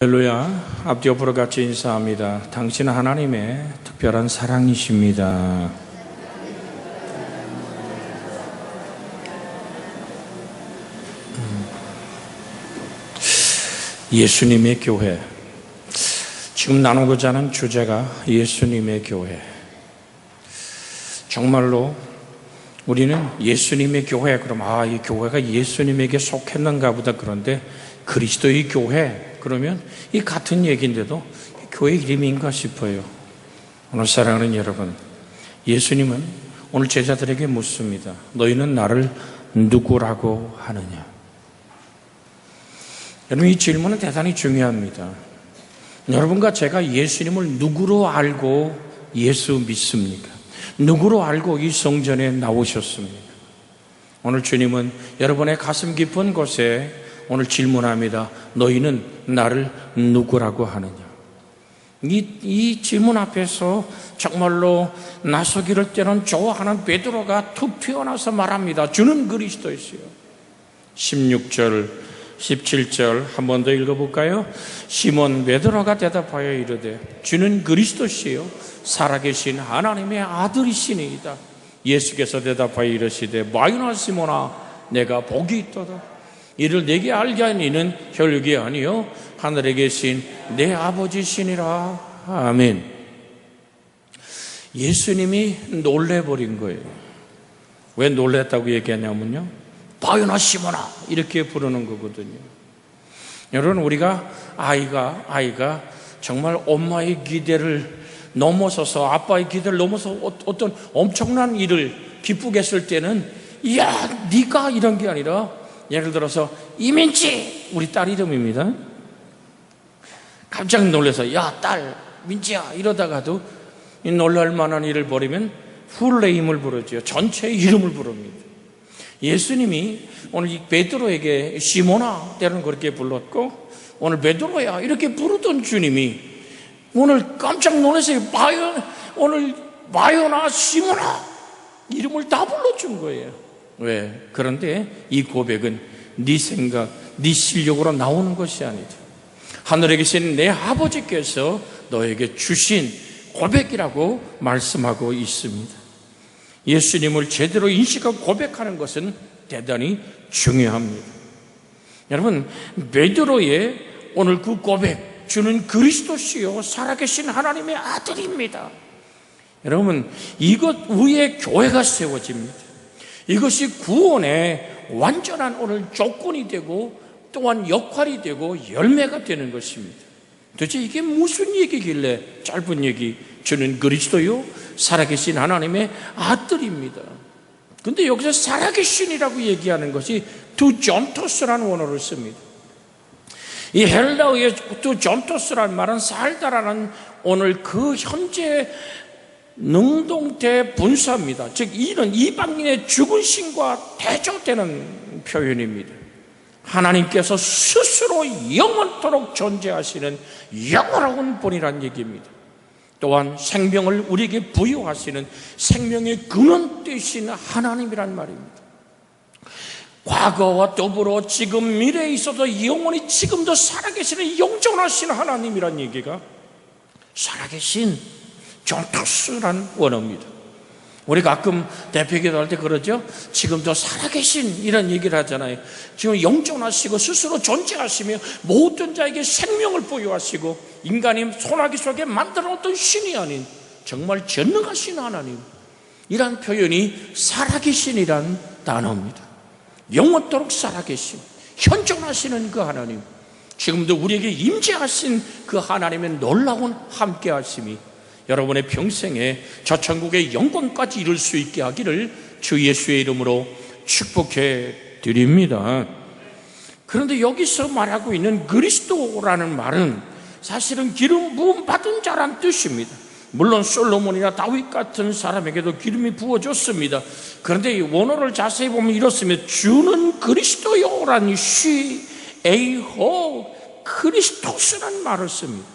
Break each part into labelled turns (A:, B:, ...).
A: 할렐루야. 앞뒤 옆으로 같이 인사합니다. 당신은 하나님의 특별한 사랑이십니다. 예수님의 교회. 지금 나누고자 하는 주제가 예수님의 교회. 정말로 우리는 예수님의 교회, 그럼 이 교회가 예수님에게 속했는가 보다. 그런데 그리스도의 교회, 그러면 이 같은 얘기인데도 교회 이름인가 싶어요. 오늘 사랑하는 여러분, 예수님은 오늘 제자들에게 묻습니다. 너희는 나를 누구라고 하느냐? 여러분, 이 질문은 대단히 중요합니다. 여러분과 제가 예수님을 누구로 알고 예수 믿습니까? 누구로 알고 이 성전에 나오셨습니까? 오늘 주님은 여러분의 가슴 깊은 곳에 오늘 질문합니다. 너희는 나를 누구라고 하느냐? 이 질문 앞에서 정말로 나서기를 때는 좋아하는 베드로가 툭 튀어나와서 말합니다. 주는 그리스도이시요. 16절 17절 한 번 더 읽어볼까요? 시몬 베드로가 대답하여 이르되 주는 그리스도시요 살아계신 하나님의 아들이시니이다. 예수께서 대답하여 이르시되 마유나 시몬아 내가 복이 있도다. 이를 내게 알게 한 이는 혈육이 아니요 하늘에 계신 내 아버지시니라. 아멘. 예수님이 놀래버린 거예요. 왜 놀랬다고 얘기하냐면요, 바요나 시몬아 이렇게 부르는 거거든요. 여러분, 우리가 아이가 정말 엄마의 기대를 넘어서서, 아빠의 기대를 넘어서 어떤 엄청난 일을 기쁘게 했을 때는 이야 네가 이런 게 아니라, 예를 들어서 이민지, 우리 딸 이름입니다. 깜짝 놀라서 야 딸 민지야 이러다가도 놀랄 만한 일을 벌이면 풀네임을 부르죠. 전체의 이름을 부릅니다. 예수님이 오늘 이 베드로에게 시몬아 때로는 그렇게 불렀고, 오늘 베드로야 이렇게 부르던 주님이 오늘 깜짝 놀라서 오늘 바요나 시몬아 이름을 다 불러준 거예요. 왜? 그런데 이 고백은 네 생각, 네 실력으로 나오는 것이 아니죠. 하늘에 계신 내 아버지께서 너에게 주신 고백이라고 말씀하고 있습니다. 예수님을 제대로 인식하고 고백하는 것은 대단히 중요합니다. 여러분, 베드로의 오늘 그 고백, 주는 그리스도시요 살아계신 하나님의 아들입니다. 여러분, 이것 위에 교회가 세워집니다. 이것이 구원의 완전한 오늘 조건이 되고 또한 역할이 되고 열매가 되는 것입니다. 도대체 이게 무슨 얘기길래 짧은 얘기, 주는 그리스도요 살아계신 하나님의 아들입니다. 근데 여기서 살아계신이라고 얘기하는 것이 두존토스라는 원어를 씁니다. 이 헬라어의 두존토스라는 말은 살다라는 오늘 그 현재 능동태 분사입니다. 즉 이는 이방인의 죽은 신과 대조되는 표현입니다. 하나님께서 스스로 영원토록 존재하시는 영원한 분이란 얘기입니다. 또한 생명을 우리에게 부여하시는 생명의 근원 되신 하나님이란 말입니다. 과거와 더불어 지금 미래에 있어도 영원히 지금도 살아계시는 영존하신 하나님이란 얘기가 살아계신 존토스란 원어입니다. 우리 가끔 대표기도 할 때 그러죠. 지금도 살아계신 이런 얘기를 하잖아요. 지금 영존하시고 스스로 존재하시며 모든 자에게 생명을 부여하시고 인간이 소나기 속에 만들어 놓던 신이 아닌 정말 전능하신 하나님, 이란 표현이 살아계신이란 단어입니다. 영원토록 살아계신 현존하시는 그 하나님, 지금도 우리에게 임재하신 그 하나님의 놀라운 함께하심이 여러분의 평생에 저 천국의 영광까지 이룰 수 있게 하기를 주 예수의 이름으로 축복해 드립니다. 그런데 여기서 말하고 있는 그리스도라는 말은 사실은 기름 부음 받은 자란 뜻입니다. 물론 솔로몬이나 다윗 같은 사람에게도 기름이 부어졌습니다. 그런데 이 원어를 자세히 보면 이렇습니다. 주는 그리스도요라는 에이호 크리스토스라는 말을 씁니다.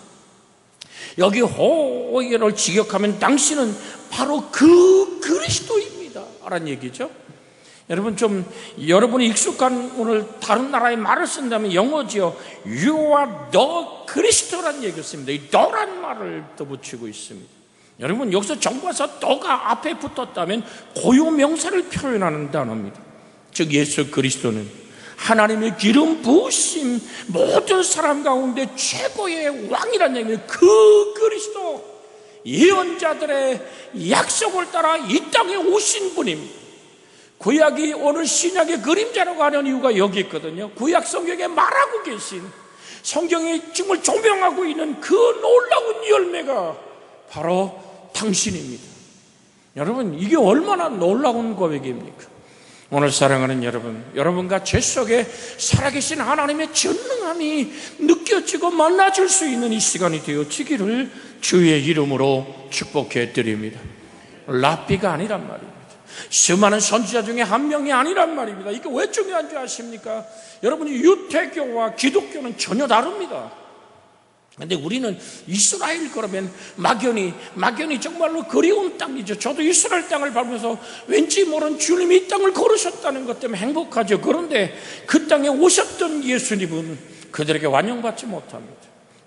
A: 여기 호의를 직역하면 당신은 바로 그 그리스도입니다 라는 얘기죠. 여러분 좀 여러분이 익숙한 오늘 다른 나라의 말을 쓴다면 영어지요. You are the 그리스도라는 얘기를 씁니다. 이 너란 말을 더 붙이고 있습니다. 여러분 여기서 정과사 너가 앞에 붙었다면 고유 명사를 표현하는 단어입니다. 즉 예수 그리스도는 하나님의 기름 부으심 모든 사람 가운데 최고의 왕이라는 얘기입니다. 그 그리스도 예언자들의 약속을 따라 이 땅에 오신 분입니다. 구약이 오늘 신약의 그림자라고 하는 이유가 여기 있거든요. 구약 성경에 말하고 계신 성경이 정말 조명하고 있는 그 놀라운 열매가 바로 당신입니다. 여러분 이게 얼마나 놀라운 고백입니까? 오늘 사랑하는 여러분, 여러분과 제 속에 살아계신 하나님의 전능함이 느껴지고 만나줄 수 있는 이 시간이 되어지기를 주의 이름으로 축복해 드립니다. 랍비가 아니란 말입니다. 수많은 선지자 중에 한 명이 아니란 말입니다. 이게 왜 중요한 줄 아십니까? 여러분이 유태교와 기독교는 전혀 다릅니다. 근데 우리는 이스라엘 그러면 막연히 정말로 그리운 땅이죠. 저도 이스라엘 땅을 밟으면서 왠지 모르는 주님이 이 땅을 걸으셨다는 것 때문에 행복하죠. 그런데 그 땅에 오셨던 예수님은 그들에게 완용받지 못합니다.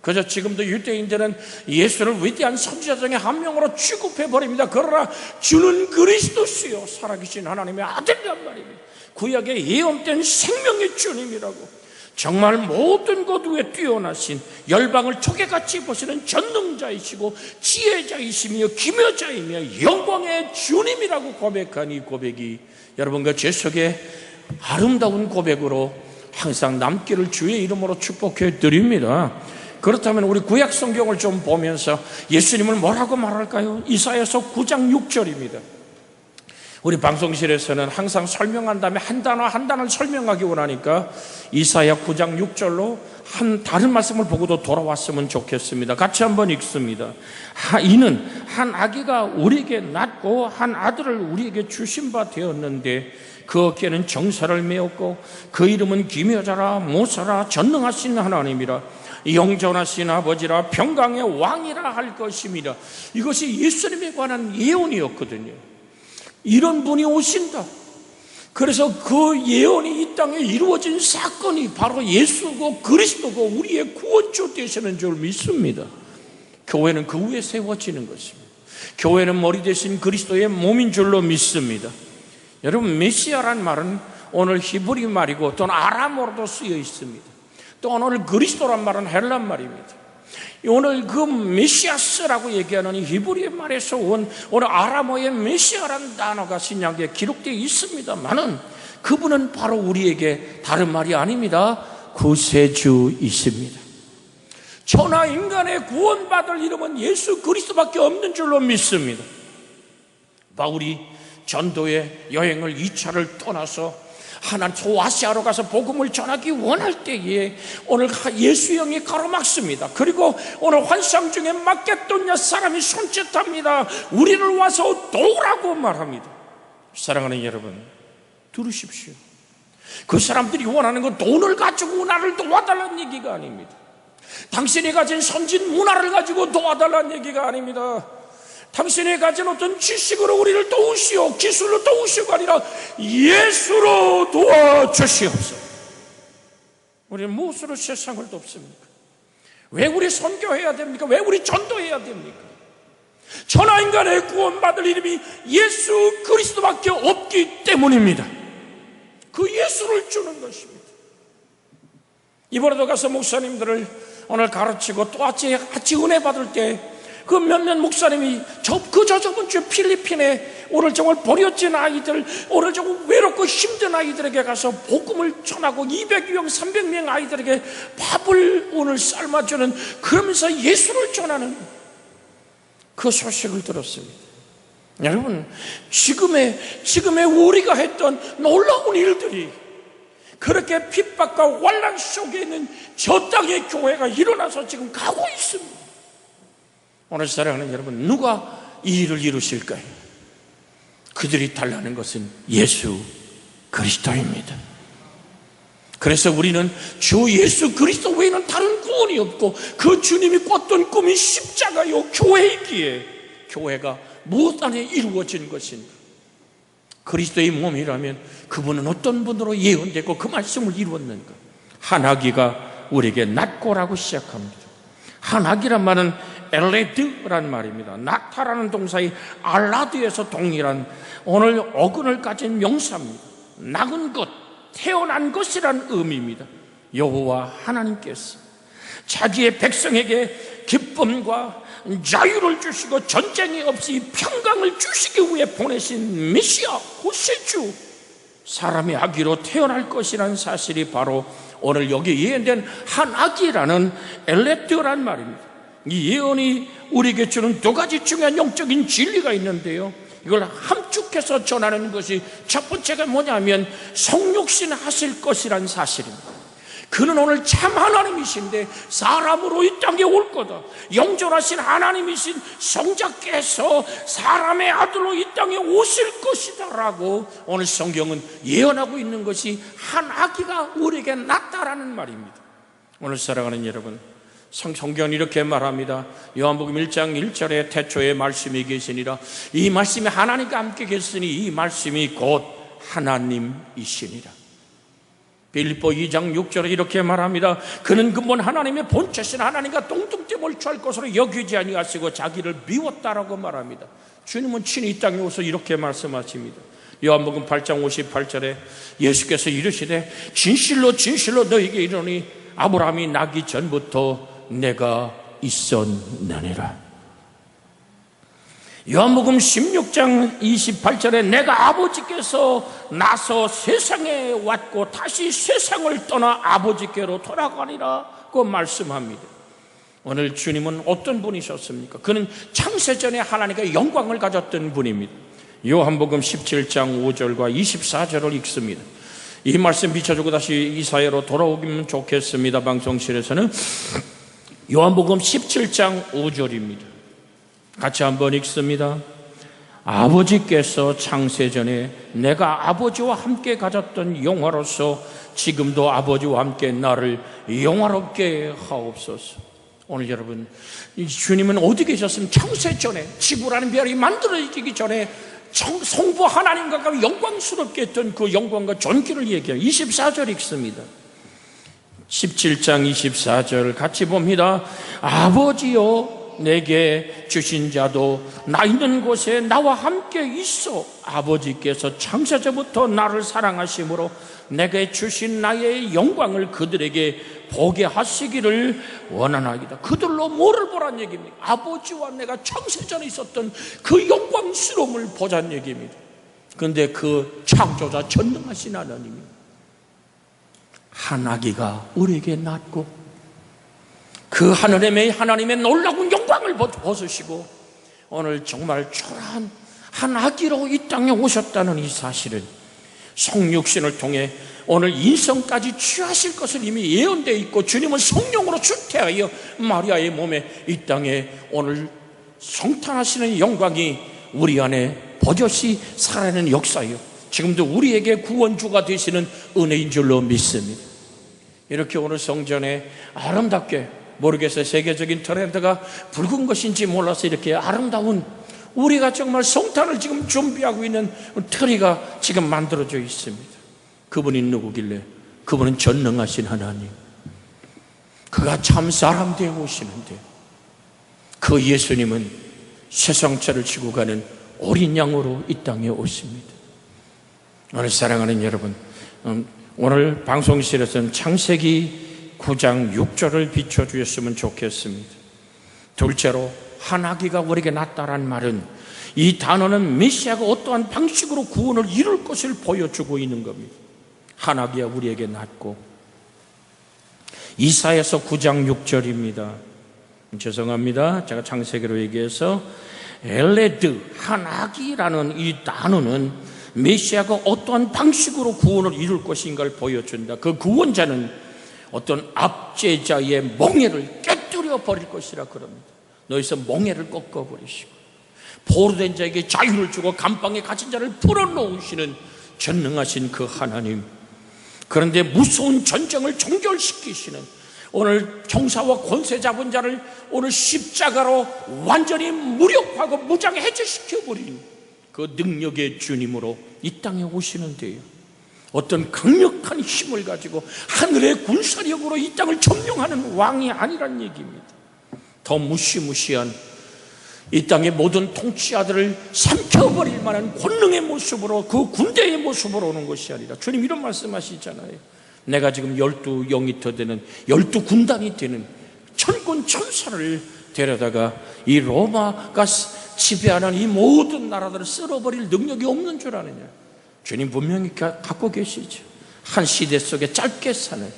A: 그저 지금도 유대인들은 예수를 위대한 선지자 중에 한 명으로 취급해버립니다. 그러나 주는 그리스도시요 살아계신 하나님의 아들이란 말입니다. 구약의 예언된 생명의 주님이라고. 정말 모든 것 위에 뛰어나신 열방을 조개같이 보시는 전능자이시고 지혜자이시며 기묘자이며 영광의 주님이라고 고백한 이 고백이 여러분과 제 속에 아름다운 고백으로 항상 남기를 주의 이름으로 축복해 드립니다. 그렇다면 우리 구약 성경을 좀 보면서 예수님을 뭐라고 말할까요? 이사야서 9장 6절입니다. 우리 방송실에서는 항상 설명한 다음에 한 단어 한 단어를 설명하기 원하니까 이사야 9장 6절로 다른 말씀을 보고도 돌아왔으면 좋겠습니다. 같이 한번 읽습니다. 이는 한 아기가 우리에게 낳고 한 아들을 우리에게 주신 바 되었는데 그 어깨는 정사를 메었고 그 이름은 기묘자라 모사라 전능하신 하나님이라 영존하신 아버지라 평강의 왕이라 할 것입니다. 이것이 예수님에 관한 예언이었거든요. 이런 분이 오신다. 그래서 그 예언이 이 땅에 이루어진 사건이 바로 예수고 그리스도고 우리의 구원주 되시는 줄 믿습니다. 교회는 그 위에 세워지는 것입니다. 교회는 머리 대신 그리스도의 몸인 줄로 믿습니다. 여러분 메시아란 말은 오늘 히브리 말이고 또는 아람어로도 쓰여 있습니다. 또 오늘 그리스도란 말은 헬라 말입니다. 오늘 그 메시아스라고 얘기하는 이 히브리 말에서 온 오늘 아람어의 메시아라는 단어가 신약에 기록되어 있습니다만은 그분은 바로 우리에게 다른 말이 아닙니다. 구세주이십니다. 천하 인간의 구원받을 이름은 예수 그리스도밖에 없는 줄로 믿습니다. 바울이 전도의 여행을 2차를 떠나서 하나님 소아시아로 가서 복음을 전하기 원할 때에 오늘 예수 형이 가로막습니다. 그리고 오늘 환상 중에 마게도냐 사람이 손짓합니다. 우리를 와서 도우라고 말합니다. 사랑하는 여러분 들으십시오. 그 사람들이 원하는 건 돈을 가지고 나를 도와달라는 얘기가 아닙니다. 당신이 가진 선진 문화를 가지고 도와달라는 얘기가 아닙니다. 당신이 가진 어떤 지식으로 우리를 도우시오 기술로 도우시오가 아니라 예수로 도와주시옵소서. 우리는 무엇으로 세상을 돕습니까? 왜 우리 선교해야 됩니까? 왜 우리 전도해야 됩니까? 천하인간의 구원받을 이름이 예수 그리스도밖에 없기 때문입니다. 그 예수를 주는 것입니다. 이번에도 가서 목사님들을 오늘 가르치고 또 같이 은혜 받을 때 그 몇몇 목사님이 저번 주 필리핀에 오늘 정말 버려진 아이들, 오늘 정말 외롭고 힘든 아이들에게 가서 복음을 전하고 200명, 300명 아이들에게 밥을 오늘 삶아주는, 그러면서 예수를 전하는 그 소식을 들었습니다. 여러분, 지금의 우리가 했던 놀라운 일들이 그렇게 핍박과 환난 속에 있는 저 땅의 교회가 일어나서 지금 가고 있습니다. 오늘 사랑하는 여러분, 누가 이 일을 이루실까요? 그들이 달라는 것은 예수 그리스도입니다. 그래서 우리는 주 예수 그리스도 외에는 다른 구원이 없고 그 주님이 꿨던 꿈이 십자가요 교회이기에 교회가 무엇 안에 이루어진 것인가? 그리스도의 몸이라면 그분은 어떤 분으로 예언되고 그 말씀을 이루었는가? 한 아기가 우리에게 낳고라고 시작합니다. 한 아기란 말은 엘레드란 말입니다. 낳다라는 동사의 알라드에서 동일한 오늘 어근을 가진 명사입니다. 낳은 것, 태어난 것이란 의미입니다. 여호와 하나님께서 자기의 백성에게 기쁨과 자유를 주시고 전쟁이 없이 평강을 주시기 위해 보내신 메시아 구세주, 사람의 아기로 태어날 것이라는 사실이 바로 오늘 여기 예언된 한 아기라는 엘레드란 말입니다. 이 예언이 우리에게 주는 두 가지 중요한 영적인 진리가 있는데요, 이걸 함축해서 전하는 것이 첫 번째가 뭐냐면 성육신 하실 것이란 사실입니다. 그는 오늘 참 하나님이신데 사람으로 이 땅에 올 거다. 영존하신 하나님이신 성자께서 사람의 아들로 이 땅에 오실 것이다 라고 오늘 성경은 예언하고 있는 것이 한 아기가 우리에게 낳다라는 말입니다. 오늘 사랑하는 여러분, 성경은 이렇게 말합니다. 요한복음 1장 1절에 태초에 말씀이 계시니라. 이 말씀이 하나님과 함께 계시니 이 말씀이 곧 하나님이시니라. 빌립보 2장 6절에 이렇게 말합니다. 그는 근본 하나님의 본체신 하나님과 동등때 몰주할 것으로 여기지 아니하시고 자기를 미웠다라고 말합니다. 주님은 친히 이 땅에 오셔서 이렇게 말씀하십니다. 요한복음 8장 58절에 예수께서 이르시되 진실로 진실로 너에게 이르노니 아브라함이 나기 전부터 내가 있었느니라. 요한복음 16장 28절에 내가 아버지께서 나서 세상에 왔고 다시 세상을 떠나 아버지께로 돌아가리라고 말씀합니다. 오늘 주님은 어떤 분이셨습니까? 그는 창세전에 하나님과 영광을 가졌던 분입니다. 요한복음 17장 5절과 24절을 읽습니다. 이 말씀 비춰주고 다시 이사야로 돌아오기면 좋겠습니다. 방송실에서는 요한복음 17장 5절입니다. 같이 한번 읽습니다. 아버지께서 창세전에 내가 아버지와 함께 가졌던 영화로서 지금도 아버지와 함께 나를 영화롭게 하옵소서. 오늘 여러분, 주님은 어디 계셨으면 창세전에, 지구라는 별이 만들어지기 전에 성부 하나님과 영광스럽게 했던 그 영광과 존귀를 얘기해요. 24절 읽습니다. 17장 24절 같이 봅니다. 아버지여 내게 주신 자도 나 있는 곳에 나와 함께 있어 아버지께서 창세전부터 나를 사랑하심으로 내게 주신 나의 영광을 그들에게 보게 하시기를 원하나이다. 그들로 뭐를 보란 얘기입니까? 아버지와 내가 창세전에 있었던 그 영광스러움을 보자는 얘기입니다. 그런데 그 창조자 전능하신 하나님이 한 아기가 우리에게 낳고 그 하나님의 놀라운 영광을 벗으시고 오늘 정말 초라한 한 아기로 이 땅에 오셨다는 이 사실은 성육신을 통해 오늘 인성까지 취하실 것을 이미 예언되어 있고 주님은 성령으로 주태하여 마리아의 몸에 이 땅에 오늘 성탄하시는 영광이 우리 안에 버젓이 살아내는 역사요, 지금도 우리에게 구원주가 되시는 은혜인 줄로 믿습니다. 이렇게 오늘 성전에 아름답게, 모르겠어요, 세계적인 트렌드가 붉은 것인지 몰라서 이렇게 아름다운, 우리가 정말 성탄을 지금 준비하고 있는 트리가 지금 만들어져 있습니다. 그분이 누구길래? 그분은 전능하신 하나님, 그가 참 사람 되어 오시는데 그 예수님은 세상차를 지고 가는 어린 양으로 이 땅에 오십니다. 오늘 사랑하는 여러분, 오늘 방송실에서는 창세기 9장 6절을 비춰주셨으면 좋겠습니다. 둘째로 한 아기가 우리에게 낳다란 말은, 이 단어는 메시아가 어떠한 방식으로 구원을 이룰 것을 보여주고 있는 겁니다. 한 아기가 우리에게 낳고, 이사야서 9장 6절입니다. 죄송합니다, 제가 창세기로 얘기해서 엘레드, 한 아기라는 이 단어는 메시아가 어떠한 방식으로 구원을 이룰 것인가를 보여준다. 그 구원자는 어떤 압제자의 멍에를 깨뜨려 버릴 것이라 그럽니다. 너희서 멍에를 꺾어버리시고 포로된 자에게 자유를 주고 감방에 갇힌 자를 풀어놓으시는 전능하신 그 하나님, 그런데 무서운 전쟁을 종결시키시는, 오늘 정사와 권세 잡은 자를 오늘 십자가로 완전히 무력화하고 무장해제시켜버린 그 능력의 주님으로 이 땅에 오시는데요, 어떤 강력한 힘을 가지고 하늘의 군사력으로 이 땅을 점령하는 왕이 아니란 얘기입니다. 더 무시무시한 이 땅의 모든 통치자들을 삼켜버릴 만한 권능의 모습으로, 그 군대의 모습으로 오는 것이 아니라, 주님 이런 말씀하시잖아요. 내가 지금 12영이 더 되는 12군단이 되는 천군 천사를 데려다가 이 로마가 지배하는 이 모든 나라들을 쓸어버릴 능력이 없는 줄 아느냐. 주님 분명히 갖고 계시죠. 한 시대 속에 짧게 사는,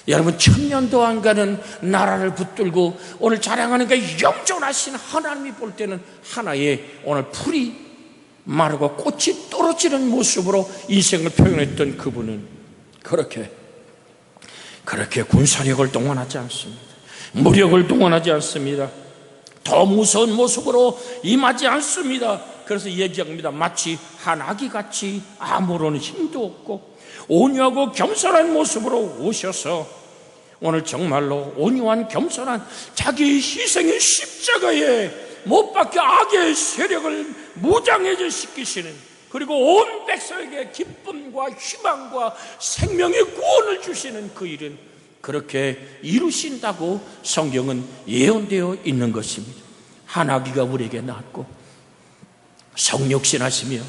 A: 여러분 1000년도 안 가는 나라를 붙들고 오늘 자랑하는 게 영존하신 하나님이 볼 때는 하나의 오늘 풀이 마르고 꽃이 떨어지는 모습으로 인생을 표현했던 그분은 그렇게 군사력을 동원하지 않습니다. 무력을 동원하지 않습니다. 더 무서운 모습으로 임하지 않습니다. 그래서 얘기합니다. 마치 한 아기같이 아무런 힘도 없고 온유하고 겸손한 모습으로 오셔서 오늘 정말로 온유한 겸손한 자기 희생의 십자가에 못 박혀 악의 세력을 무장해제 시키시는, 그리고 온 백성에게 기쁨과 희망과 생명의 구원을 주시는 그 일은 그렇게 이루신다고 성경은 예언되어 있는 것입니다. 한 아기가 우리에게 낳았고 성육신하시며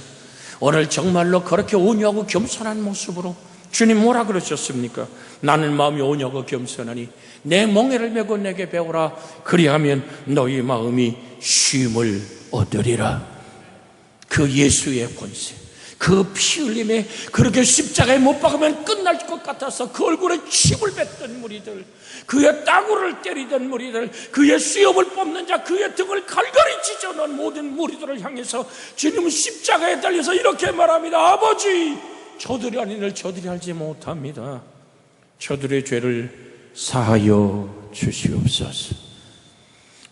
A: 오늘 정말로 그렇게 온유하고 겸손한 모습으로, 주님 뭐라 그러셨습니까? 나는 마음이 온유하고 겸손하니 내 멍에를 메고 내게 배우라. 그리하면 너희 마음이 쉼을 얻으리라. 그 예수의 권세, 그 피 흘림에 그렇게 십자가에 못 박으면 끝날 것 같아서 그 얼굴에 침을 뱉던 무리들, 그의 따구를 때리던 무리들, 그의 수염을 뽑는 자, 그의 등을 갈갈이 찢어놓은 모든 무리들을 향해서 주님은 십자가에 달려서 이렇게 말합니다. 아버지, 저들이 아닌 일 저들이 알지 못합니다. 저들의 죄를 사하여 주시옵소서.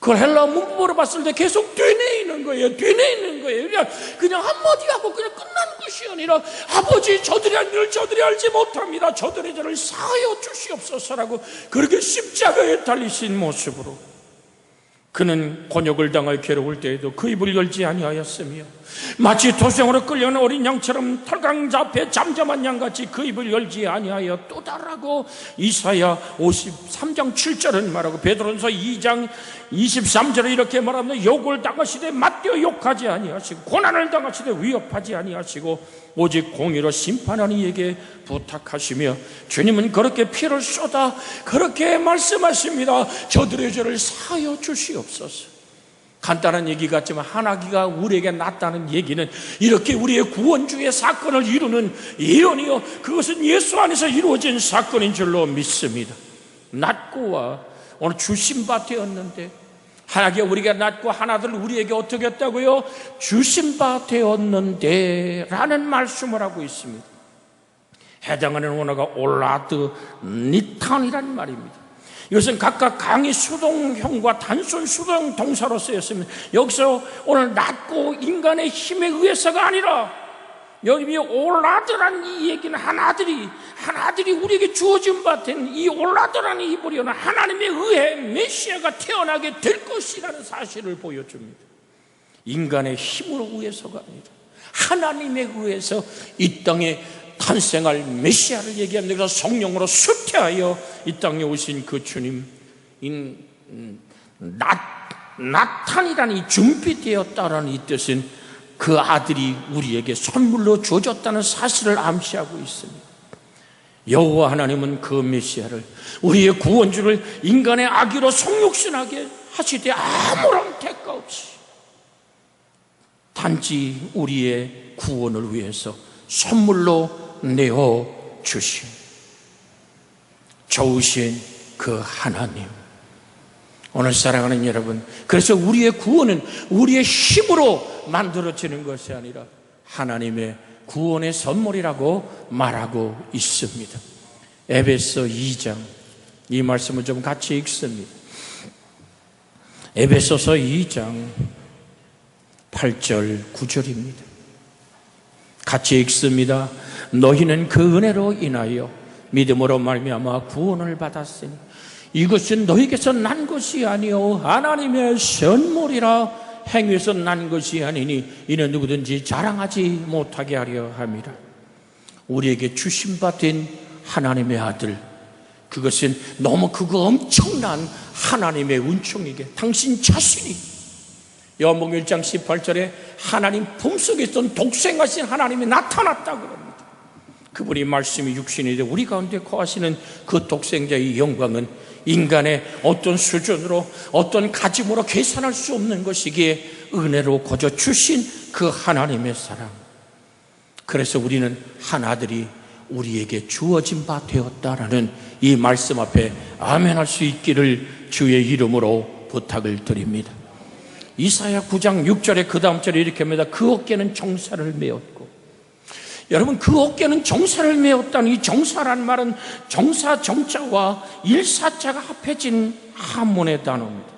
A: 그걸 헬라 문법으로 봤을 때 계속 되뇌이는 거예요. 되뇌이는 거예요. 그냥 한마디 하고 그냥 끝나는 것이 아니라, 아버지, 저들이 아닌 일 저들이 알지 못합니다. 저들의 죄를 사하여 주시옵소서라고 그렇게 십자가에 달리신 모습으로, 그는 곤욕을 당할 괴로울 때에도 그 입을 열지 아니하였으며 마치 도생으로 끌려오는 어린 양처럼 털강자 앞에 잠잠한 양같이 그 입을 열지 아니하였도다라고 이사야 53장 7절은 말하고, 베드로전서 2장 23절에 이렇게 말합니다. 욕을 당하시되 맞대어 욕하지 아니하시고 고난을 당하시되 위협하지 아니하시고 오직 공의로 심판하는 이에게 부탁하시며, 주님은 그렇게 피를 쏟아 그렇게 말씀하십니다. 저들의 죄를 사하여 주시옵소서. 간단한 얘기 같지만 한 아기가 우리에게 낳았다는 얘기는 이렇게 우리의 구원주의 사건을 이루는 예언이요, 그것은 예수 안에서 이루어진 사건인 줄로 믿습니다. 낳고와 오늘 주신 바 되었는데, 하나님께 우리가 낳고 하나들 우리에게 어떻게 했다고요? 주신 바 되었는데 라는 말씀을 하고 있습니다. 해당하는 원어가 올라드 니탄이라는 말입니다. 이것은 각각 강의 수동형과 단순 수동 동사로 쓰였습니다. 여기서 오늘 낳고 인간의 힘에 의해서가 아니라, 여기 올라드라는 이 얘기는 하나들이 우리에게 주어진 바 된 이 올라드라는 이브리어는 하나님에 의해 메시아가 태어나게 될 것이라는 사실을 보여줍니다. 인간의 힘으로 의해서가 아니라 하나님에 의해서 이 땅에 탄생할 메시아를 얘기합니다. 그래서 성령으로 쇠퇴하여 이 땅에 오신 그 주님, 나탄이라는 이 준비되었다라는 이 뜻은 그 아들이 우리에게 선물로 주어졌다는 사실을 암시하고 있습니다. 여호와 하나님은 그 메시아를, 우리의 구원주를 인간의 아기로 성육신하게 하시되 아무런 대가 없이 단지 우리의 구원을 위해서 선물로 내어주신 좋으신 그 하나님, 오늘 사랑하는 여러분, 그래서 우리의 구원은 우리의 힘으로 만들어지는 것이 아니라 하나님의 구원의 선물이라고 말하고 있습니다. 에베소 2장, 이 말씀을 좀 같이 읽습니다. 에베소서 2장 8절 9절입니다. 같이 읽습니다. 너희는 그 은혜로 인하여 믿음으로 말미암아 구원을 받았으니 이것은 너희에게서 난 것이 아니요 하나님의 선물이라. 행위에서 난 것이 아니니 이는 누구든지 자랑하지 못하게 하려 함이라. 우리에게 주신 바 된 하나님의 아들, 그것은 너무 그거 엄청난 하나님의 은총이게 당신 자신이 요한복음 1장 18절에 하나님 품속에 있던 독생하신 하나님이 나타났다고 합니다. 그분이 말씀이 육신이 되어 우리 가운데 거하시는 그 독생자의 영광은 인간의 어떤 수준으로 어떤 가짐으로 계산할 수 없는 것이기에 은혜로 거저 주신 그 하나님의 사랑. 그래서 우리는 한 아들이 우리에게 주어진 바 되었다라는 이 말씀 앞에 아멘할 수 있기를 주의 이름으로 부탁을 드립니다. 이사야 9장 6절에 그 다음 절에 이렇게 합니다. 그 어깨는 정사를 메었고, 여러분, 그 어깨는 정사를 메었다는 이 정사란 말은 정사 정자와 일사자가 합해진 한문의 단어입니다.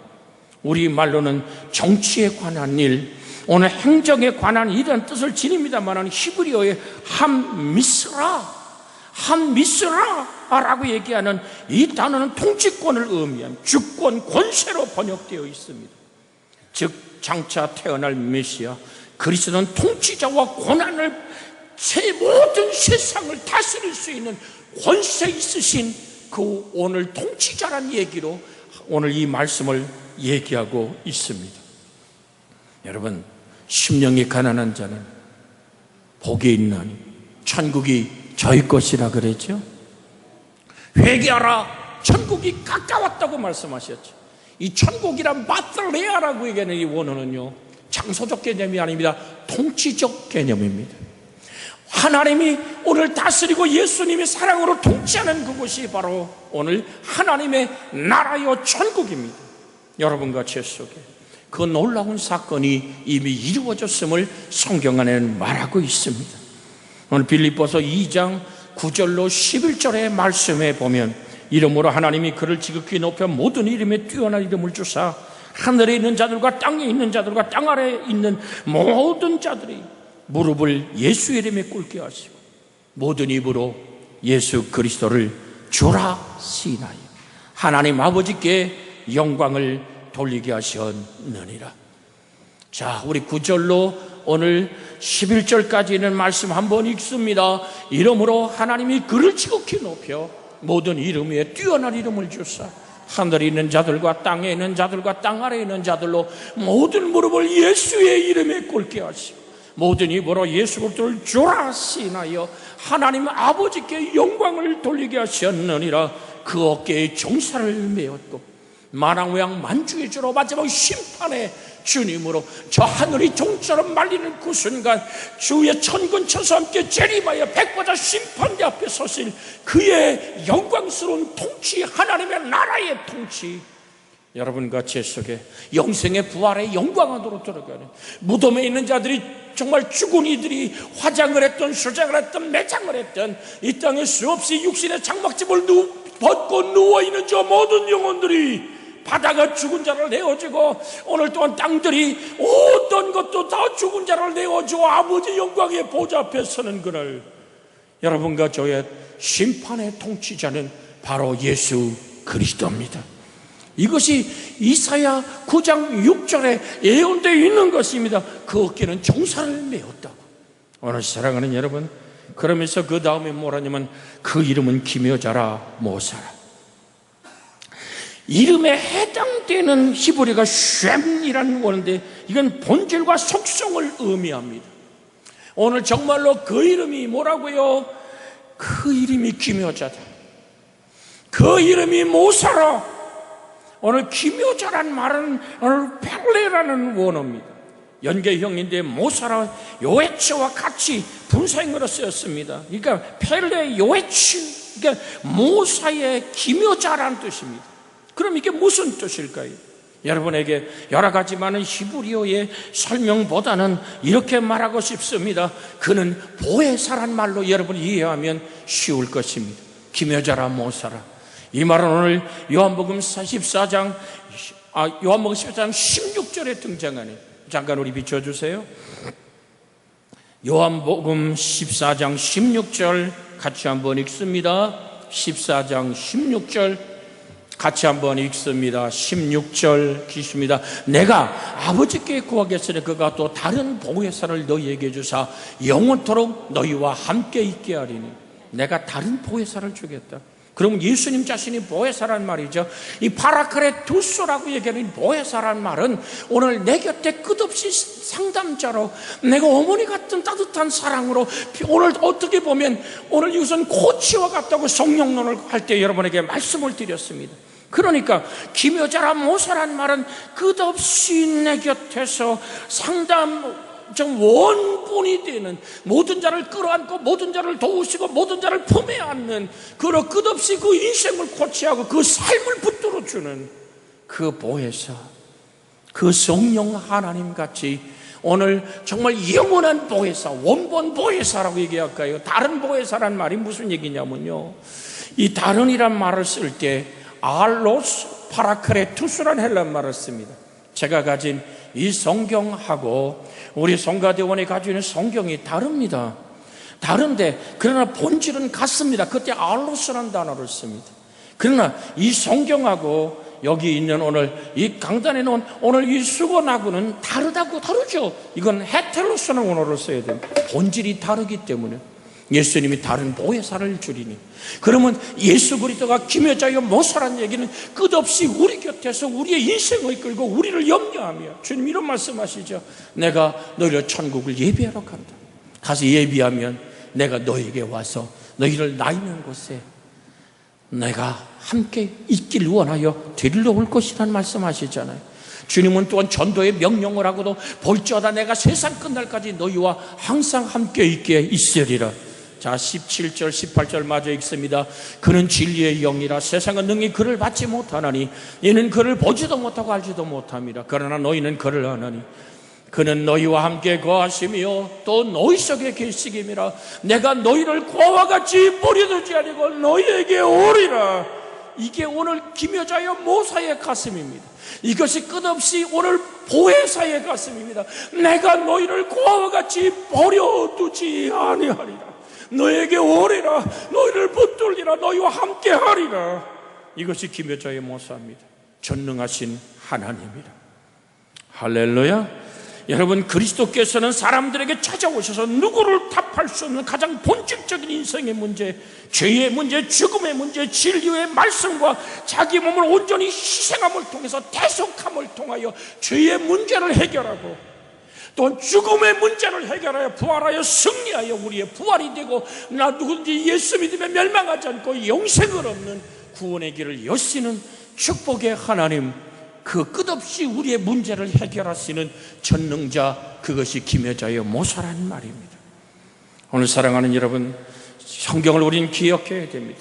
A: 우리 말로는 정치에 관한 일, 오늘 행정에 관한 일이라는 뜻을 지닙니다만 히브리어의 함미스라라고 얘기하는 이 단어는 통치권을 의미한 주권, 권세로 번역되어 있습니다. 즉 장차 태어날 메시아 그리스도는 통치자와 권한을 모든 세상을 다스릴 수 있는 권세 있으신 그 오늘 통치자란 얘기로 오늘 이 말씀을 얘기하고 있습니다. 여러분, 심령이 가난한 자는 복이 있나니 천국이 저희 것이라 그랬죠. 회개하라, 천국이 가까웠다고 말씀하셨죠. 이 천국이란 마틀레아라고 얘기하는 이 원어는요, 장소적 개념이 아닙니다. 통치적 개념입니다. 하나님이 오늘 다스리고 예수님이 사랑으로 통치하는 그곳이 바로 오늘 하나님의 나라요 천국입니다. 여러분과 제 속에 그 놀라운 사건이 이미 이루어졌음을 성경 안에는 말하고 있습니다. 오늘 빌립보서 2장 9절로 11절의 말씀에 보면 이름으로 하나님이 그를 지극히 높여 모든 이름에 뛰어난 이름을 주사 하늘에 있는 자들과 땅에 있는 자들과 땅 아래에 있는 모든 자들이 무릎을 예수 이름에 꿇게 하시고 모든 입으로 예수 그리스도를 주라 시나이 하나님 아버지께 영광을 돌리게 하셨느니라. 자, 우리 9절로 오늘 11절까지 있는 말씀 한번 읽습니다. 이름으로 하나님이 그를 지극히 높여 모든 이름 위에 뛰어난 이름을 주사 하늘에 있는 자들과 땅에 있는 자들과 땅 아래에 있는 자들로 모든 무릎을 예수의 이름에 꿇게 하시고 모든 입으로 예수 그리스도를 주라 시인하여 하나님 아버지께 영광을 돌리게 하셨느니라. 그 어깨에 정사를 메었고 만왕왕 만주의 주로 마지막 심판의 주님으로 저 하늘이 종처럼 말리는 그 순간 주의 천군천사 함께 재림하여 백보자 심판대 앞에 서실 그의 영광스러운 통치, 하나님의 나라의 통치, 여러분과 제 속에 영생의 부활의 영광 안으로 들어가는 무덤에 있는 자들이 정말 죽은 이들이 화장을 했던 수장을 했던 매장을 했던 이 땅에 수없이 육신의 장막집을 벗고 누워있는 저 모든 영혼들이 바다가 죽은 자를 내어주고 오늘 또한 땅들이 어떤 것도 다 죽은 자를 내어주고 아버지 영광의 보좌 앞에 서는 그날 여러분과 저의 심판의 통치자는 바로 예수 그리스도입니다. 이것이 이사야 9장 6절에 예언되어 있는 것입니다. 그 어깨는 정사를 메었다고. 오늘 사랑하는 여러분, 그러면서 그 다음에 뭐라냐면 그 이름은 기묘자라 모사라. 이름에 해당되는 히브리가 쉔이라는 원어인데 이건 본질과 속성을 의미합니다. 오늘 정말로 그 이름이 뭐라고요? 그 이름이 기묘자다. 그 이름이 모사라. 오늘 기묘자란 말은 오늘 펠레라는 원어입니다. 연계형인데 모사라 요에츠와 같이 분사형으로 쓰였습니다. 그러니까 펠레 요에츠, 그러니까 모사의 기묘자라는 뜻입니다. 그럼 이게 무슨 뜻일까요? 여러분에게 여러 가지 많은 히브리어의 설명보다는 이렇게 말하고 싶습니다. 그는 보혜사란 말로 여러분이 이해하면 쉬울 것입니다. 기묘자라 모사라. 이 말은 오늘 요한복음 14장 16절에 등장하네. 잠깐 우리 비춰주세요. 요한복음 14장 16절 같이 한번 읽습니다. 14장 16절 같이 한번 읽습니다. 16절 기십니다. 내가 아버지께 구하겠으니 그가 또 다른 보혜사를 너희에게 주사 영원토록 너희와 함께 있게 하리니. 내가 다른 보혜사를 주겠다. 그러면 예수님 자신이 보혜사란 말이죠. 이 파라크레투스라고 얘기하는 보혜사란 말은 오늘 내 곁에 끝없이 상담자로, 내가 어머니 같은 따뜻한 사랑으로, 오늘 어떻게 보면 오늘 이것은 코치와 같다고 성령론을 할 때 여러분에게 말씀을 드렸습니다. 그러니까 기묘자라 모사란 말은 끝없이 내 곁에서 상담 좀 원본이 되는, 모든 자를 끌어안고 모든 자를 도우시고 모든 자를 품에 안는, 그로 끝없이 그 인생을 코치하고 그 삶을 붙들어 주는 그 보혜사, 그 성령 하나님 같이 오늘 정말 영원한 보혜사, 원본 보혜사라고 얘기할까요? 다른 보혜사란 말이 무슨 얘기냐면요, 이 다른이란 말을 쓸 때 알로스 파라크레투스라는 헬란 말을 씁니다. 제가 가진 이 성경하고 우리 성가대원이 가지고 있는 성경이 다릅니다. 다른데 그러나 본질은 같습니다. 그때 알로스라는 단어를 씁니다. 그러나 이 성경하고 여기 있는 오늘 이 강단에 놓은 오늘 이 수건하고는 다르죠. 이건 헤텔로스라는 원어를 써야 됩니다. 본질이 다르기 때문에 예수님이 다른 보혜사를 주리니. 그러면 예수 그리스도가 기묘자여 모사란 얘기는 끝없이 우리 곁에서 우리의 인생을 끌고 우리를 염려하며, 주님 이런 말씀하시죠. 내가 너희를 천국을 예비하러 간다. 가서 예비하면 내가 너에게 와서 너희를 나 있는 곳에 내가 함께 있길 원하여 데리러 올 것이라는 말씀하시잖아요. 주님은 또한 전도의 명령을 하고도 볼지어다 내가 세상 끝날까지 너희와 항상 함께 있게 있으리라. 자, 17절 18절 마저 읽습니다. 그는 진리의 영이라 세상은 능히 그를 받지 못하나니 이는 그를 보지도 못하고 알지도 못함이라. 그러나 너희는 그를 아나니 그는 너희와 함께 거하시며 또 너희 속에 계시기미라. 내가 너희를 고와 같이 버려두지 아니고 너희에게 오리라. 이게 오늘 기묘자여 모사의 가슴입니다. 이것이 끝없이 오늘 보혜사의 가슴입니다. 내가 너희를 고와 같이 버려두지 아니하리라. 너에게 오리라. 너희를 붙들리라. 너희와 함께 하리라. 이것이 기묘자의 모사입니다. 전능하신 하나님이라. 할렐루야. 여러분, 그리스도께서는 사람들에게 찾아오셔서 누구를 답할 수 없는 가장 본질적인 인생의 문제, 죄의 문제, 죽음의 문제, 진리의 말씀과 자기 몸을 온전히 희생함을 통해서 대속함을 통하여 죄의 문제를 해결하고 또 죽음의 문제를 해결하여 부활하여 승리하여 우리의 부활이 되고 나 누구든지 예수 믿으며 멸망하지 않고 영생을 얻는 구원의 길을 여시는 축복의 하나님, 그 끝없이 우리의 문제를 해결하시는 전능자, 그것이 기묘자여 모사라는 말입니다. 오늘 사랑하는 여러분, 성경을 우리는 기억해야 됩니다.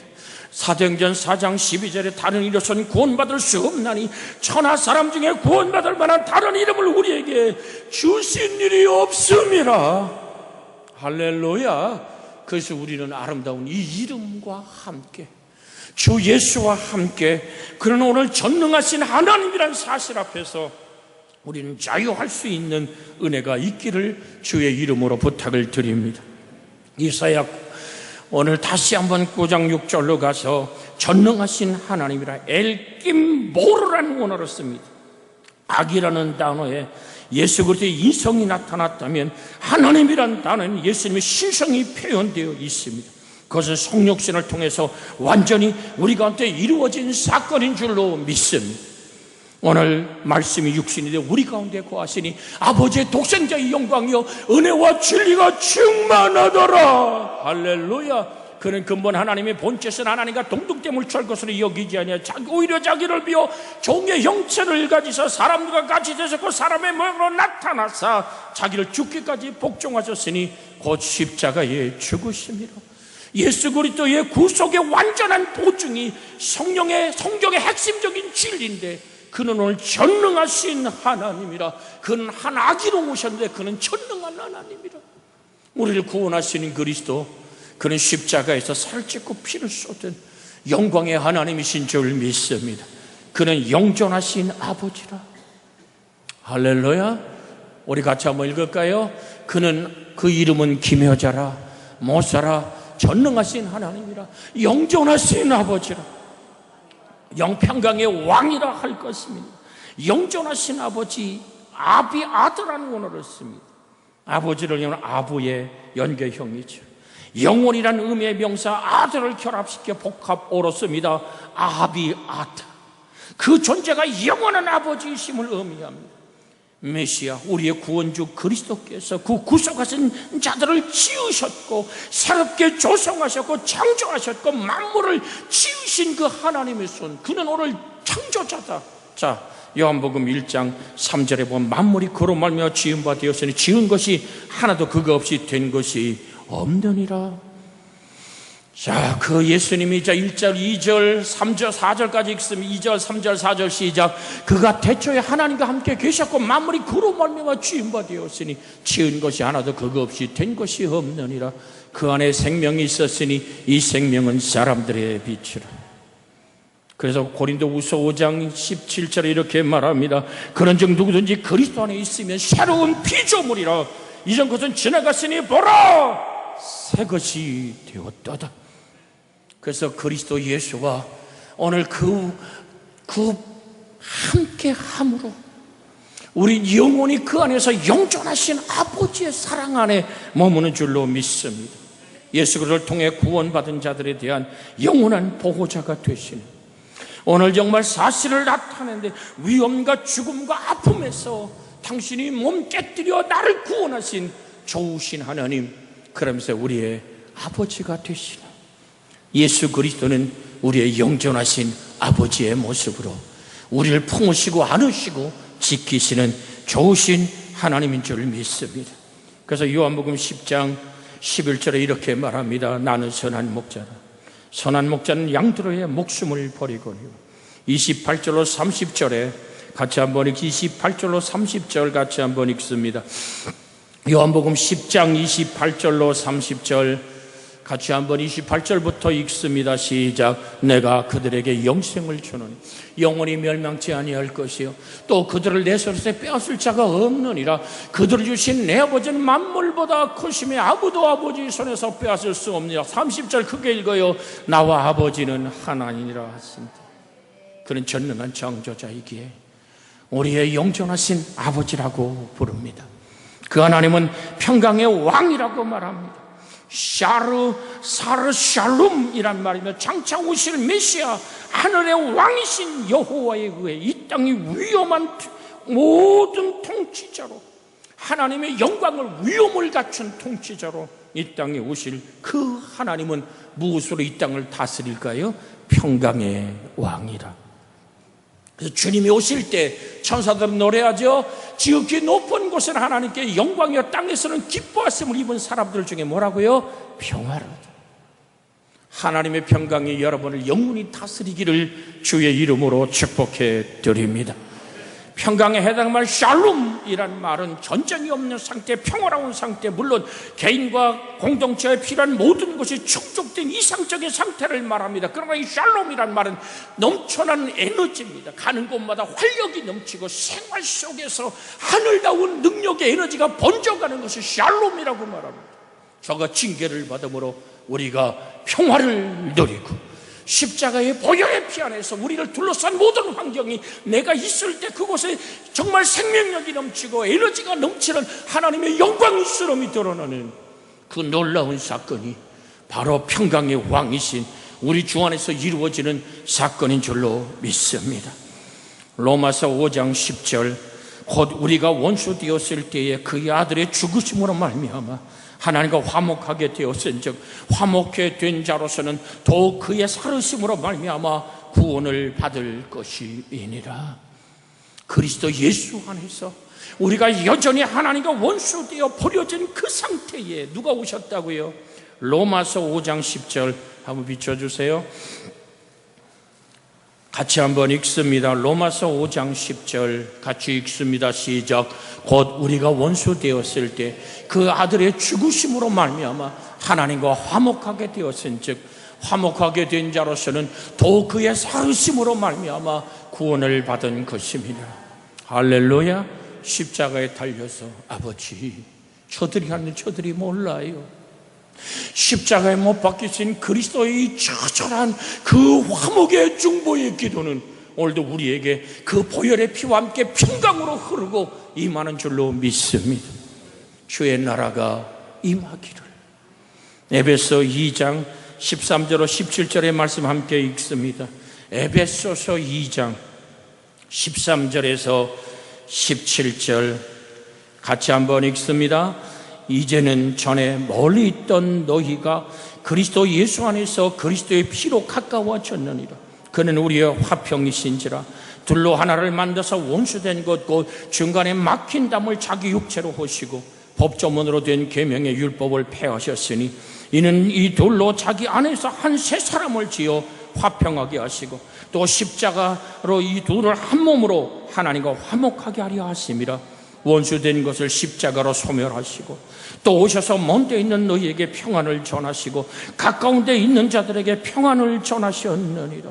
A: 사도행전 4장 12절에 다른 이로서는 구원받을 수 없나니 천하 사람 중에 구원받을 만한 다른 이름을 우리에게 주신 일이 없음이라. 할렐루야. 그래서 우리는 아름다운 이 이름과 함께 주 예수와 함께 그런 오늘 전능하신 하나님이란 사실 앞에서 우리는 자유할 수 있는 은혜가 있기를 주의 이름으로 부탁을 드립니다. 이사야 오늘 다시 한번 9장 6절로 가서 전능하신 하나님이라 엘김 모르라는 원어를 씁니다. 악이라는 단어에 예수 그리스도의 인성이 나타났다면 하나님이라는 단어는 예수님의 신성이 표현되어 있습니다. 그것은 성육신을 통해서 완전히 우리 가운데 이루어진 사건인 줄로 믿습니다. 오늘 말씀이 육신이 되어 우리 가운데 거하시니 아버지의 독생자의 영광이요 은혜와 진리가 충만하더라. 할렐루야. 그는 근본 하나님의 본체신 하나님과 동등됨을 취할 것으로 여기지 아니하여 오히려 자기를 비워 종의 형체를 가지사 사람들과 같이 되셨고 사람의 모양으로 나타나사 자기를 죽기까지 복종하셨으니 곧 십자가에 죽으심이라. 예수 그리스도의 구속의 완전한 보증이 성경의 핵심적인 진리인데 그는 오늘 전능하신 하나님이라. 그는 한 아기로 오셨는데 그는 전능한 하나님이라. 우리를 구원하시는 그리스도, 그는 십자가에서 살을 찢고 피를 쏟은 영광의 하나님이신 줄 믿습니다. 그는 영존하신 아버지라. 할렐루야. 우리 같이 한번 읽을까요? 그는, 그 이름은 기묘자라 모사라 전능하신 하나님이라 영존하신 아버지라. 영평강의 왕이라 할 것입니다. 영존하신 아버지, 아비 아들라는 원어를 씁니다. 아버지를 영은 아부의 연계형이죠. 영혼이라는 의미의 명사 아들을 결합시켜 복합어로 씁니다. 아비 아들, 그 존재가 영원한 아버지이심을 의미합니다. 메시아, 우리의 구원주 그리스도께서 그 구속하신 자들을 지으셨고 새롭게 조성하셨고 창조하셨고 만물을 지으신 그 하나님의 손, 그는 오늘 창조자다. 자, 요한복음 1장 3절에 보면 만물이 그로 말미암아 지은 바 되었으니 지은 것이 하나도 그거 없이 된 것이 없느니라. 자, 그 예수님이 1절, 2절, 3절, 4절까지 읽으면 2절, 3절, 4절 시작. 그가 태초에 하나님과 함께 계셨고 만물이 그로 말미암아 지은 바 되었으니 지은 것이 하나도 그거 없이 된 것이 없느니라. 그 안에 생명이 있었으니 이 생명은 사람들의 빛이라. 그래서 고린도후서 5장 17절에 이렇게 말합니다. 그런즉 누구든지 그리스도 안에 있으면 새로운 피조물이라. 이전 것은 지나갔으니 보라 새 것이 되었도다. 그래서 그리스도 예수와 오늘 그 함께 함으로 우리 영혼이 그 안에서 영존하신 아버지의 사랑 안에 머무는 줄로 믿습니다. 예수 그리스도를 통해 구원받은 자들에 대한 영원한 보호자가 되시는, 오늘 정말 사실을 나타내는데 위험과 죽음과 아픔에서 당신이 몸 깨뜨려 나를 구원하신 좋으신 하나님, 그러면서 우리의 아버지가 되시는 예수 그리스도는 우리의 영존하신 아버지의 모습으로 우리를 품으시고 안으시고 지키시는 좋으신 하나님인 줄 믿습니다. 그래서 요한복음 10장 11절에 이렇게 말합니다. 나는 선한 목자라. 선한 목자는 양들의 목숨을 버리거니와. 28절로 30절에 같이 한번 28절로 30절 같이 한번 읽습니다. 요한복음 10장 28절로 30절 같이 한번 28절부터 읽습니다. 시작. 내가 그들에게 영생을 주노니 영원히 멸망치 아니할 것이요 또 그들을 내 손에서 빼앗을 자가 없느니라. 그들을 주신 내 아버지는 만물보다 크심에 아무도 아버지 손에서 빼앗을 수 없느니라. 30절 크게 읽어요. 나와 아버지는 하나니라 하신다. 그는 전능한 창조자이기에 우리의 영존하신 아버지라고 부릅니다. 그 하나님은 평강의 왕이라고 말합니다. 사르 샬룸이란 말이며 장차 오실 메시아, 하늘의 왕이신 여호와에 의해 이 땅이 위험한 모든 통치자로, 하나님의 영광을 위엄을 갖춘 통치자로 이 땅에 오실 그 하나님은 무엇으로 이 땅을 다스릴까요? 평강의 왕이라. 그래서 주님이 오실 때 천사들은 노래하죠. 지극히 높은 곳은 하나님께 영광이요 땅에서는 기뻐하심을 입은 사람들 중에 뭐라고요? 평화로다. 하나님의 평강이 여러분을 영원히 다스리기를 주의 이름으로 축복해 드립니다. 평강에 해당할 샬룸이라는 말은 전쟁이 없는 상태, 평화로운 상태, 물론 개인과 공동체에 필요한 모든 것이 축적된 이상적인 상태를 말합니다. 그러나 이 샬롬이라는 말은 넘쳐나는 에너지입니다. 가는 곳마다 활력이 넘치고 생활 속에서 하늘다운 능력의 에너지가 번져가는 것이 샬롬이라고 말합니다. 저가 징계를 받음으로 우리가 평화를 누리고 십자가의 보혈의 피 안에서 우리를 둘러싼 모든 환경이 내가 있을 때 그곳에 정말 생명력이 넘치고 에너지가 넘치는 하나님의 영광스러움이 드러나는 그 놀라운 사건이 바로 평강의 왕이신 우리 주 안에서 이루어지는 사건인 줄로 믿습니다. 로마서 5장 10절 곧 우리가 원수 되었을 때에 그의 아들의 죽으심으로 말미암아 하나님과 화목하게 되었은즉 화목해 된 자로서는 더욱 그의 살으심으로 말미암아 구원을 받을 것이니라. 그리스도 예수 안에서 우리가 여전히 하나님과 원수되어 버려진 그 상태에 누가 오셨다고요? 로마서 5장 10절 한번 비춰주세요. 같이 한번 읽습니다. 로마서 5장 10절 같이 읽습니다. 시작. 곧 우리가 원수 되었을 때 그 아들의 죽으심으로 말미암아 하나님과 화목하게 되었은즉 화목하게 된 자로서는 더욱 그의 살으심으로 말미암아 구원을 받은 것입니다. 할렐루야. 십자가에 달려서 아버지, 저들이 하는 저들이 몰라요. 십자가에 못 박히신 그리스도의 처절한 그 화목의 중보의 기도는 오늘도 우리에게 그 보혈의 피와 함께 평강으로 흐르고 임하는 줄로 믿습니다. 주의 나라가 임하기를. 에베소 2장 13절로 17절의 말씀 함께 읽습니다. 에베소서 2장 13절에서 17절 같이 한번 읽습니다. 이제는 전에 멀리 있던 너희가 그리스도 예수 안에서 그리스도의 피로 가까워졌느니라. 그는 우리의 화평이신지라. 둘로 하나를 만들어서 원수된 것 곧 중간에 막힌 담을 자기 육체로 하시고 법조문으로 된 계명의 율법을 폐하셨으니 이는 이 둘로 자기 안에서 한 새 사람을 지어 화평하게 하시고 또 십자가로 이 둘을 한 몸으로 하나님과 화목하게 하려 하심이라. 원수된 것을 십자가로 소멸하시고 또 오셔서 먼 데 있는 너희에게 평안을 전하시고 가까운 데 있는 자들에게 평안을 전하셨느니라.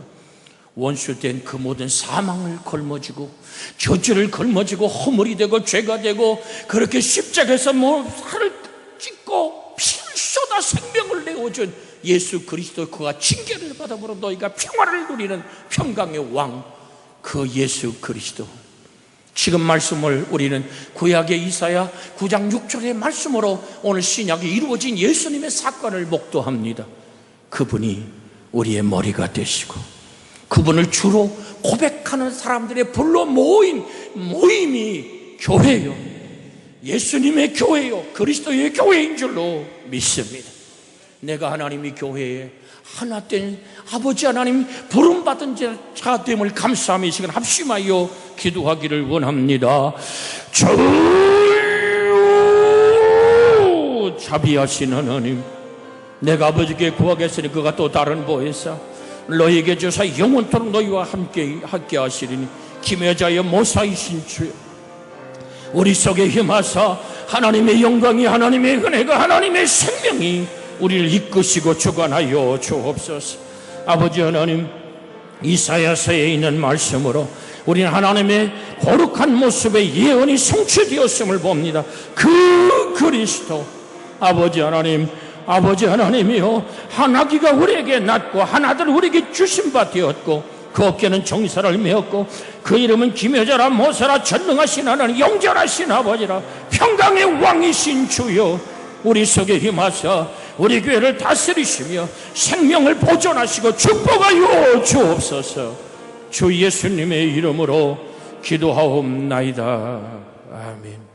A: 원수된 그 모든 사망을 걸머지고 저주를 걸머지고 허물이 되고 죄가 되고 그렇게 십자가에서 살을 찢고 피를 쏟아 생명을 내어준 예수 그리스도 그가 징계를 받아버려 너희가 평화를 누리는 평강의 왕 그 예수 그리스도. 지금 말씀을 우리는 구약의 이사야 9장 6절의 말씀으로 오늘 신약이 이루어진 예수님의 사건을 목도합니다. 그분이 우리의 머리가 되시고 그분을 주로 고백하는 사람들의 불러 모임이 교회요, 예수님의 교회요, 그리스도의 교회인 줄로 믿습니다. 내가 하나님이 교회에 하나 된 아버지 하나님 부름받은 자됨을 감사하며 이 시간 합심하여 기도하기를 원합니다. 주여 자비하신 하나님, 내가 아버지께 구하겠으니 그가 또 다른 보혜사 너희에게 주사 영원토록 너희와 함께 하시리니 기묘자여 모사이신 주여 우리 속에 힘하사 하나님의 영광이 하나님의 은혜가 하나님의 생명이 우리를 이끄시고 주관하여 주옵소서. 아버지 하나님, 이사야서에 있는 말씀으로 우리는 하나님의 거룩한 모습의 예언이 성취되었음을 봅니다. 그 그리스도 아버지 하나님, 아버지 하나님이요, 한 아기가 우리에게 낳고 한 아들 우리에게 주신 바 되었고 그 어깨는 정사를 메었고 그 이름은 기묘자라 모사라 전능하신 하나님 영절하신 아버지라 평강의 왕이신 주여 우리 속에 힘하사 우리 교회를 다스리시며 생명을 보존하시고 축복하여 주옵소서. 주 예수님의 이름으로 기도하옵나이다. 아멘.